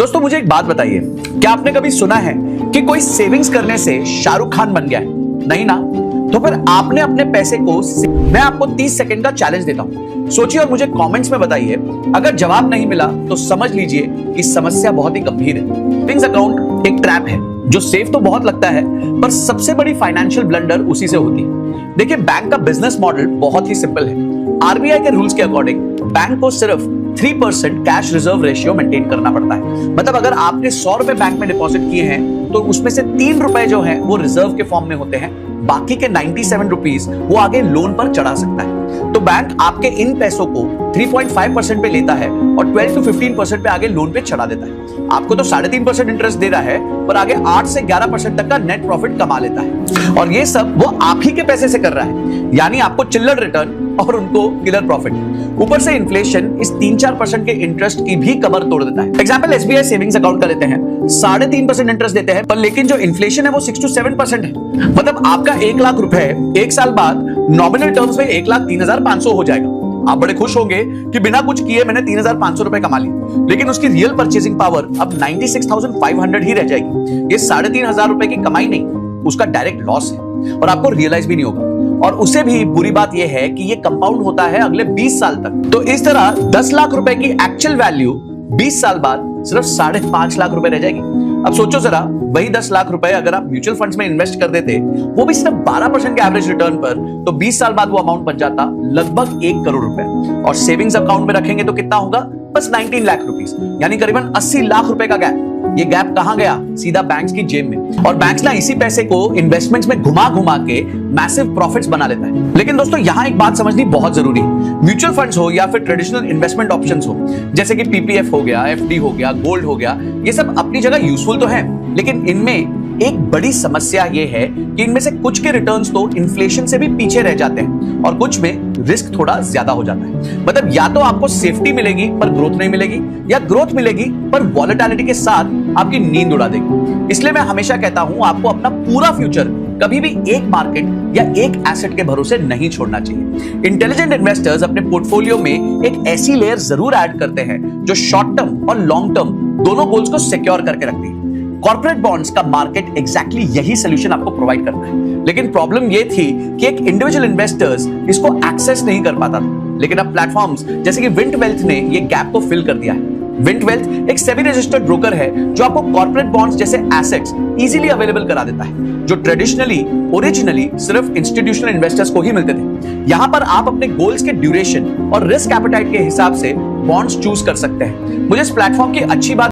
दोस्तों मुझे एक बात बताइए, क्या आपने कभी सुना है कि कोई सेविंग्स करने से शाहरुख खान बन गया है? नहीं ना। तो फिर आपने अपने पैसे को, मैं आपको 30 सेकंड का चैलेंज देता हूं, सोचिए और मुझे कमेंट्स में बताइए। अगर जवाब नहीं मिला तो समझ लीजिए कि समस्या बहुत ही गंभीर है। सेविंग्स अकाउंट एक ट्रैप है जो सेफ तो बहुत लगता है, पर सबसे बड़ी फाइनेंशियल ब्लंडर उसी से होती है। देखिए, बैंक का बिजनेस मॉडल बहुत ही सिंपल है। आरबीआई के रूल्स के अकॉर्डिंग बैंक को सिर्फ 3% कैश रिजर्व रेशियो मेंटेन करना पड़ता है। मतलब अगर आपने 100 रुपए बैंक में डिपॉजिट किए हैं तो उसमें से 3 रुपए जो है वो रिजर्व के फॉर्म में होते हैं, बाकी के 97 रुपीस वो आगे लोन पर चढ़ा सकता है। तो बैंक आपके इन पैसों को 3.5% पे लेता है और 12 to 15% पे आगे लोन पे चढ़ा देता है। आपको तो 3.5% इंटरेस्ट दे रहा है, पर आगे 8 से 11% तक का नेट प्रॉफिट कमा लेता है। और ये सब वो आप ही के पैसे से कर रहा है, यानी आपको चिल्लर रिटर्न और उनको किलर प्रॉफिट। ऊपर से इन्फ्लेशन इस 3-4% के इंटरेस्ट की भी कमर तोड़ देता है। एग्जांपल एसबीआई सेविंग्स अकाउंट का लेते हैं, 3.5% इंटरेस्ट देते हैं, पर लेकिन जो इन्फ्लेशन है वो 6 to 7% है। मतलब आपका 1 लाख रुपए 1 साल बाद नॉमिनल टर्म्स में 1,03,500 हो जाएगा। आप बड़े खुश होंगे कि बिना कुछ किए मैंने 3,500 रुपए कमा लिए, लेकिन उसकी रियल परचेसिंग पावर अब 96,500 ही रह जाएगी। ये 3,500 रुपए की कमाई नहीं, उसका डायरेक्ट लॉस है और आपको रियलाइज भी नहीं होगा। और उसे भी बुरी बात यह है कि ये कंपाउंड होता है अगले 20 साल तक। तो इस तरह 10 लाख रुपए की एक्चुअल वैल्यू 20 साल बाद सिर्फ 5.5 लाख रुपए रह जाएगी। अब सोचो जरा, वही 10 लाख रुपए अगर आप म्यूचुअल फंड्स में इन्वेस्ट कर देते, वो भी सिर्फ 12% के एवरेज रिटर्न पर, तो 20 साल बाद वो अमाउंट बन जाता लगभग 1 करोड़ रुपए। और सेविंग्स अकाउंट में रखेंगे तो कितना होगा? बस 19 लाख रुपीस, यानी करीबन 80 लाख रुपए का गैप। ये गैप कहां गया? सीधा बैंक्स की जेब में। और बैंक्स ना इसी पैसे को इन्वेस्टमेंट्स में घुमा घुमा के मैसिव प्रॉफिट्स बना लेता है। लेकिन दोस्तों यहां एक बात समझनी बहुत जरूरी है। म्यूचुअल फंड्स हो या फिर ट्रेडिशनल इन्वेस्टमेंट ऑप्शंस हो, जैसे कि पीपीएफ हो गया, एफडी हो गया, गोल्ड हो गया, ये सब अपनी जगह यूजफुल तो है, लेकिन इनमें एक बड़ी समस्या यह है कि इनमें से कुछ के रिटर्न्स तो इन्फ्लेशन से भी पीछे रह जाते हैं और कुछ में रिस्क थोड़ा ज्यादा हो जाता है। मतलब या तो आपको सेफ्टी मिलेगी पर ग्रोथ नहीं मिलेगी, या ग्रोथ मिलेगी पर वॉलेटिलिटी के साथ आपकी नींद उड़ा देगी। इसलिए मैं हमेशा कहता हूं, आपको अपना पूरा फ्यूचर कभी भी एक मार्केट या एक एसेट के भरोसे नहीं छोड़ना चाहिए। इंटेलिजेंट इन्वेस्टर्स अपने पोर्टफोलियो में एक ऐसी लेयर जरूर ऐड करते हैं जो शॉर्ट टर्म और लॉन्ग टर्म दोनों गोल्स को सिक्योर करके रखती है। कॉर्पोरेट बॉन्ड्स का मार्केट एग्जैक्टली यही सोल्यूशन आपको प्रोवाइड करता है, लेकिन प्रॉब्लम ये थी कि एक इंडिविजुअल इन्वेस्टर्स इसको एक्सेस नहीं कर पाता था। लेकिन अब प्लेटफॉर्म्स जैसे कि विंट वेल्थ ने ये गैप को फिल कर दिया है। विंट वेल्थ एक सेबी रजिस्टर्ड ब्रोकर है जो आपको कॉर्पोरेट बॉन्ड्स जैसे एसेट्स इजीली अवेलेबल करा देता है, जो ट्रेडिशनली ओरिजिनली सिर्फ इंस्टीट्यूशनल इन्वेस्टर्स को ही मिलते थे। यहां पर आप अपने गोल्स के ड्यूरेशन और रिस्क एपेटाइट के हिसाब से बॉन्ड्स चूज कर सकते हैं। मुझे इस प्लेटफॉर्म की अच्छी बात